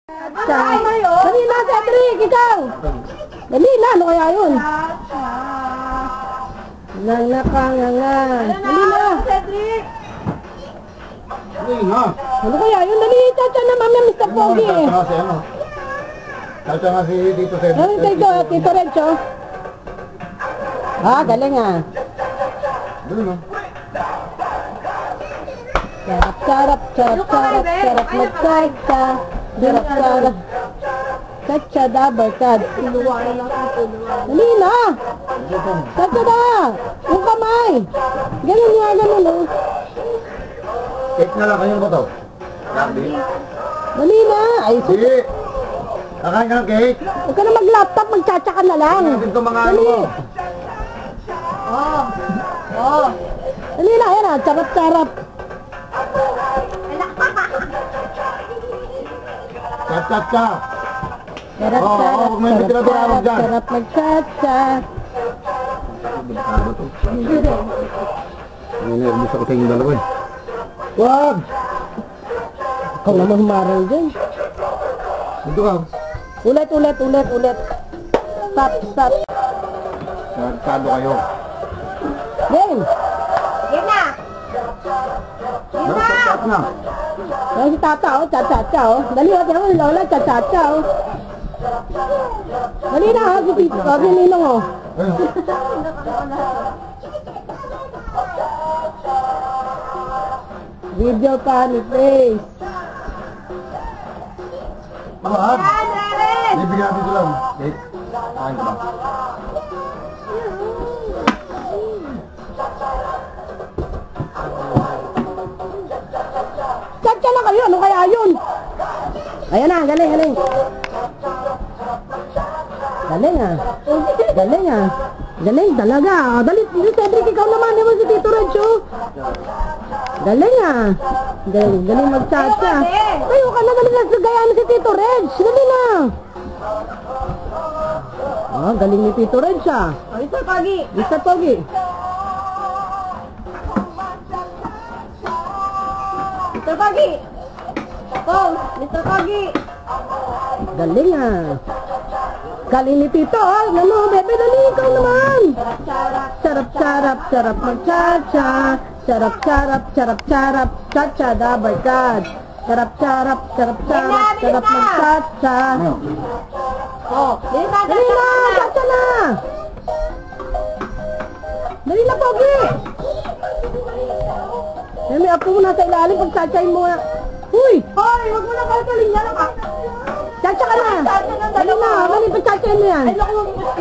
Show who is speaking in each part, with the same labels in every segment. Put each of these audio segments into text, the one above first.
Speaker 1: Dali na, Cedric, ikaw! Dali na, ano kaya yun? Nangakangangan. Dali na, Cedric!
Speaker 2: Dali na!
Speaker 1: Ano kaya yun? Dali, Chacha na, Mami, Mr. Pogi eh.
Speaker 2: Chacha nga si Tito Cedric.
Speaker 1: Ano dito, Tito Rencho? Ah, galing ah.
Speaker 2: Dali na.
Speaker 1: Sarap, sarap, sarap, sarap, sarap, magsacha. Sarap, sarap. Chacha, dabarkad. Dali na! Chacha na! Yung kamay! Ganun nga, ganun oh.
Speaker 2: Cake na lang, kayo ba ito?
Speaker 1: Dali na! Ay,
Speaker 2: Sige! Kakain ka ng cake!
Speaker 1: huwag ka na mag-laptop, mag-chacha ka na lang.
Speaker 2: Hindi natin ito mga ano mo.
Speaker 1: Dali na, yan ah, sarap-sarap.
Speaker 2: Cha-cha-cha!
Speaker 1: Sarap,
Speaker 2: Oo,
Speaker 1: sarap,
Speaker 2: oo, may
Speaker 1: sarap,
Speaker 2: tira-tira
Speaker 1: sarap,
Speaker 2: dyan.
Speaker 1: sarap, mag-chacha.
Speaker 2: Nervous ako sa inyong dalawa eh. Wag!
Speaker 1: Ikaw naman humarang dyan.
Speaker 2: Dito ka.
Speaker 1: Ulit, ulit, ulit, ulit. Stop, stop.
Speaker 2: Nagkado kayo.
Speaker 1: Game!
Speaker 3: Yan na!
Speaker 2: Stop na.
Speaker 1: Ayan si Tata, oh, cha-cha-cha, oh. Dali, oh, tira mo si Lola, cha-cha-cha, oh. Dali na, ha, si Tito, si Ninong, oh.
Speaker 2: Ayun.
Speaker 1: Video pa ni Face.
Speaker 2: Wag! Bibigyan natin ito lang. Cake. Kain ka ba?
Speaker 1: Cha-cha na kayo, ano kaya yun? Ayan na, galing, galing. Galing ah. Galing ah. Galing talaga. Ah, dali, Cedric, ikaw naman, di ba si Tito Rencho? Galing ah. Galing, galing mag-cha-cha. Tayo ka na, galing na sa gayaan si Tito Reg. Dali na. Ah, galing ni Tito Reg ah.
Speaker 3: Mr. Pogi!
Speaker 1: Mr. Pogi.
Speaker 3: Mr. Pogi! Pose! Mr. Pogi!
Speaker 1: Galing ah. Galing ni Tito ah. Ano, bebe, dali, ikaw naman. Sarap, sarap, sarap mag-cha-cha. Sarap, sarap, sarap, sarap. Cha-cha, dabarkad. Sarap, sarap, sarap, sarap. Sarap mag-cha-cha.
Speaker 3: Oh!
Speaker 1: Dali na, cha-cha na. Dali na, Pogi. May apo mo nasa ilalim, pag-cha-chain mo na. Uy!
Speaker 3: Hoy! Huwag mo na kalkalin yan!
Speaker 1: Chacha ka na! Dali na! Dali, pag-chachain mo yan!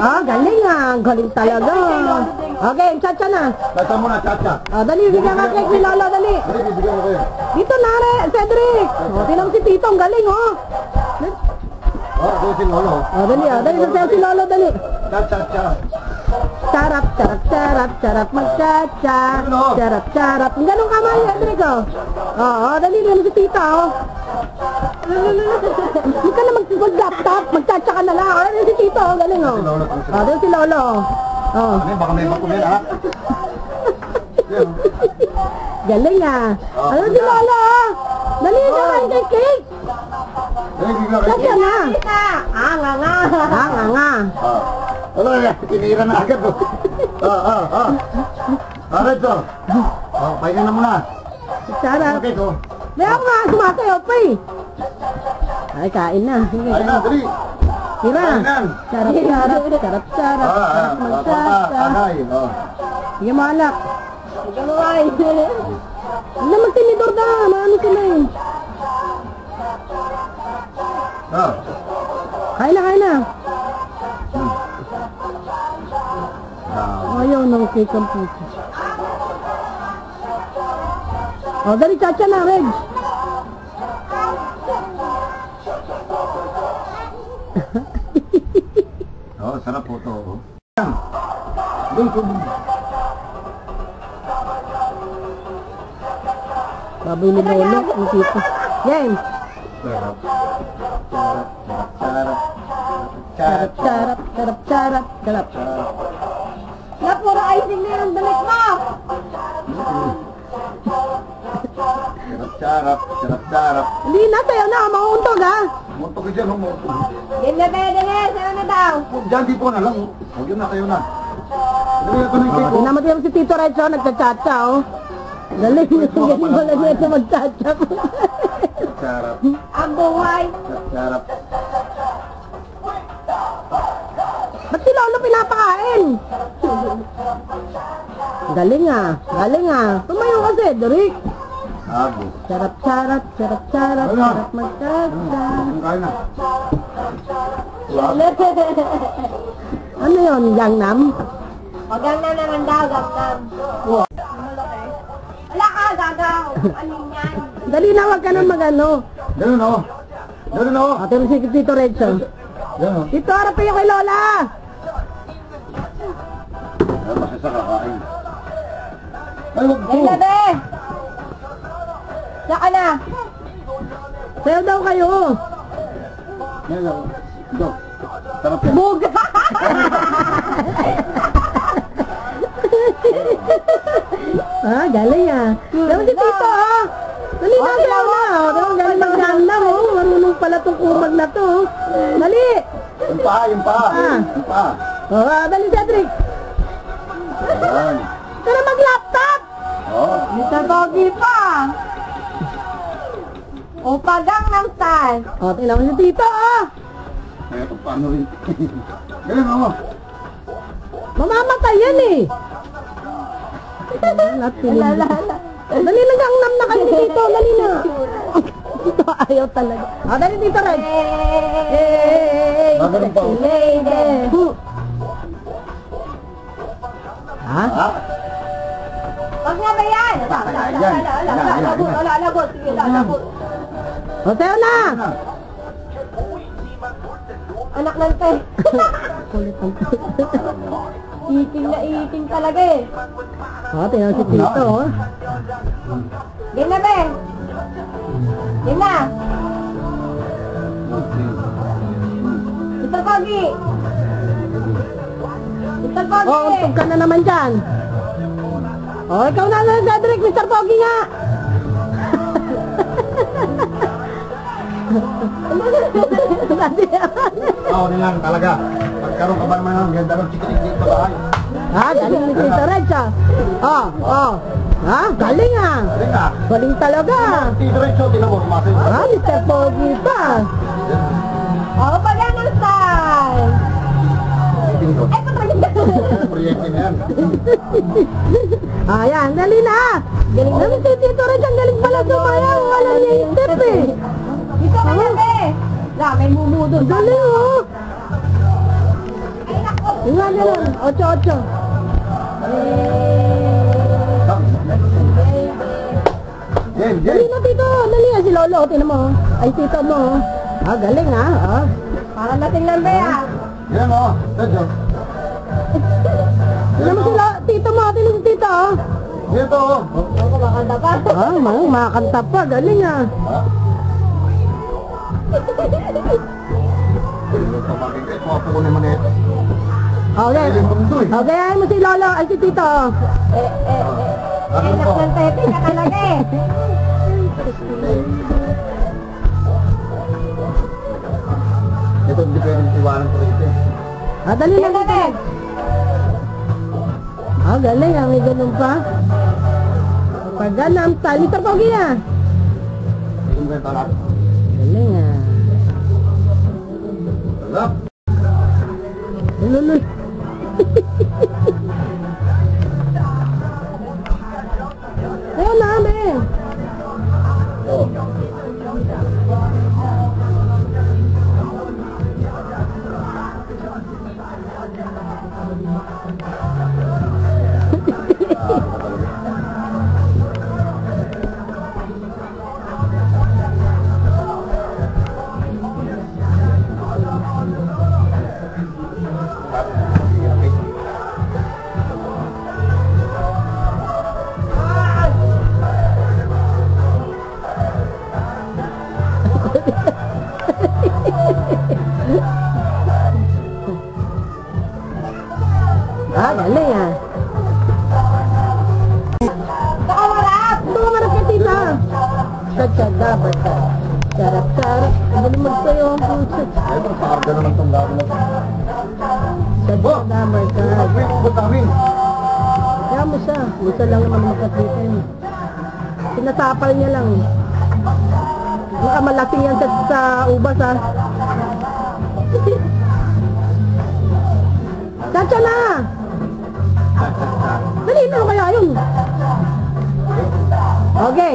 Speaker 1: Ah, galing ah! Galing talaga! Okay, chacha na!
Speaker 2: Chacha muna, chacha.
Speaker 1: Ah, dali, bigyan ka cake ni Lolo, dali!
Speaker 2: Dali, bibigyan mo kayo.
Speaker 1: Dito na, Cedric! O, tinang si Tito, ang galing, oh!
Speaker 2: Doon si Lolo.
Speaker 1: Dali, dali, sasayaw si Lolo, dali!
Speaker 2: Cha-cha-cha.
Speaker 1: Sarap, sarap, sarap, sarap mag-chacha! Sarap, sarap! Ang ganong kamay, Cedric, oh! Oo, dali, dali si Tita, oh! Hindi ka na mag-laptop, mag-chacha ka na lang. Ah, dali si Tito, oh, galing, oh! Ah, dali si Lolo, oh!
Speaker 2: Ano yun, baka may bakumin ha?
Speaker 1: Galing ah! Ano si Lolo, oh! Dali, dali, kay cake!
Speaker 2: Dali, bigla kayo.
Speaker 1: Chacha na!
Speaker 3: Ah, nga nga!
Speaker 1: Ah, nga nga!
Speaker 2: Wala na, tinira na agad oh. Ito. Pahinga na muna.
Speaker 1: Sarap!
Speaker 2: Okay ko.
Speaker 1: May ako nga, sumasayo pa eh! Ay, kain na. Sige,
Speaker 2: Ay na, dali.
Speaker 1: tira!
Speaker 2: Kainan.
Speaker 1: Sarap, sarap, sarap, sarap, sarap mag-chacha!
Speaker 2: Agay.
Speaker 1: Sige mo, alak!
Speaker 3: Sige mo, ay!
Speaker 1: Hindi naman tinidor na, maano sila eh! Kain na, kain na! Ayaw ng cake ang puso. O, dali, chacha na, Reg!
Speaker 2: Sarap po ito. Doon ko.
Speaker 1: Baboy ni Lolo, ang tito. Yan!
Speaker 2: Sarap. Sarap.
Speaker 1: Sarap, sarap, sarap, sarap, sarap.
Speaker 3: Na, puro icing na yung damit mo!
Speaker 2: Sarap.
Speaker 1: Hindi na, tayo na, mauuntog ha!
Speaker 2: Moto ka dyan, moto.
Speaker 3: Game na pwede na, sino na daw?
Speaker 2: Diyan, di po na lang. Huwag yun na, tayo na. Dali ako na yung cake ko.
Speaker 1: Tingnan mo din si Tito Recho, nagchatcha, oh. Galing, galing mo lang niya sa magchatcha.
Speaker 2: Sarap.
Speaker 3: Ang buhay.
Speaker 2: Sarap.
Speaker 1: Ba't si Lolo pinapakain? Galing ah, galing ah. Tumayo kasi, Derek.
Speaker 2: Abo.
Speaker 1: Sarap, sarap, sarap, sarap,
Speaker 2: Wala.
Speaker 1: sarap magchatcha.
Speaker 2: Ang kain na.
Speaker 1: Ano yun, Gangnam?
Speaker 3: O, gangnam naman daw, gangnam. Wala ka, gagaw. Ano yan?
Speaker 1: Dali na, wag ka nang mag-ano.
Speaker 2: Ganun o. Ganun o.
Speaker 1: Ate mo si Tito Recho.
Speaker 2: Ganun o.
Speaker 1: Tito, harap kayo kay Lola.
Speaker 2: Ay, masasa kakain. Ay, huwag po.
Speaker 3: Game na be. Saka na.
Speaker 1: Sayo daw kayo.
Speaker 2: Yan o. Ito. Sarap yan.
Speaker 3: Buga.
Speaker 1: Ah, galing ah. Daw si Tito ah. Dali na, sayo na. Daw, galing mag-Gangnam oh. Marunong pala tong kumag na to. Dali.
Speaker 2: Yung paa, yung paa.
Speaker 1: Ah.
Speaker 2: Yung paa.
Speaker 1: Oh, dali Cedric.
Speaker 2: Ayan.
Speaker 1: Tara mag-laptop.
Speaker 2: Oo.
Speaker 3: Mr. Pogi pa. O, pagangnam style.
Speaker 1: Oh, tingnan mo si Tito ah.
Speaker 2: Kaya ito paano rin. Ganun o.
Speaker 1: Mamamatay yan eh. Dali na Gangnam na kayo Tito. Dali na. Tito ayaw talaga. Ah, dali Tito Red. Hey,
Speaker 2: Magaling pa.
Speaker 1: lady. Ha?
Speaker 2: Ha?
Speaker 3: Wag nga ba yan? Lagot. Sige, lagot.
Speaker 1: O, sayo na.
Speaker 3: Anak ng te.
Speaker 1: Kulit ang
Speaker 3: Iting na iting talaga eh.
Speaker 1: O, tingnan si Tito. Oh.
Speaker 3: Game na be. Game na. Mr. Pogi. Mr. Pogi.
Speaker 1: Oh, untog ka na naman dyan. Oh, ikaw na lang, Cedric, Mr. Pogi nga.
Speaker 2: Oo, nilang talaga. Pagkaroon ka ba naman ng ganda ng chikitik pa tayo?
Speaker 1: Ha, galing ni Tito Red siya. Oh, oh. Ha, galing ah.
Speaker 2: Galing ka.
Speaker 1: Galing talaga.
Speaker 2: Tito Renzo, tinan mo, kumasin.
Speaker 1: Ha, Mr. Pogi pa.
Speaker 3: O, pagangnam style. Ay, patagin.
Speaker 2: Proyekto na yan.
Speaker 1: Ayan, dali na. Galing naman si Tito Red. Ang galing pala sumayaw. Wala niya yung step eh.
Speaker 3: Dito ka na be. La, may mumudod.
Speaker 1: Galing oh.
Speaker 3: Ay, nako.
Speaker 1: Yung nga ganun, 8-8.
Speaker 2: Jen,
Speaker 1: Dali
Speaker 2: Jen.
Speaker 1: na Tito, dali na si Lolo. Tinan mo. Ay, Tito mo. Ah, galing ah. Ah.
Speaker 3: Para natingnan be ah.
Speaker 2: Yan o. Sergio.
Speaker 1: Tinan mo si Tito mo. Tinan si Tito. Oh.
Speaker 2: Dito o.
Speaker 3: Ako makanta pa.
Speaker 1: Ah, makakanta pa. Galing ah.
Speaker 2: Kuwapo ko naman ito.
Speaker 1: Okay. Okay, ay mo si Lolo. Ay, si Tito.
Speaker 3: Anak ng tete ka talaga eh.
Speaker 2: Ito hindi pwedeng iwanan ko rito.
Speaker 1: Ah, dali na
Speaker 3: Dito
Speaker 1: Tito.
Speaker 3: be.
Speaker 1: Ah, galing ah. May ganun pa. Pag ganun, Mr. Pogi ah.
Speaker 2: Ito mo ganito lang.
Speaker 1: Galing ah.
Speaker 2: Wala.
Speaker 1: Lululoy. Ayaw na, be.
Speaker 2: Oo.
Speaker 1: Ah, galing ah.
Speaker 3: Nakawarap.
Speaker 1: Ito ka marap ka, tita. Tadtad, dapat ka. Sarap. Dali magsayo ang puso.
Speaker 2: Ito, pakarga naman itong dami na.
Speaker 1: Sa damay ka.
Speaker 2: Ba't namin?
Speaker 1: Kaya mo siya. Gusto lang naman magkapitin. Sinasapal niya lang. Baka malaking yan sa ubas ha. Chacha na! Dali na kaya yun. Okay.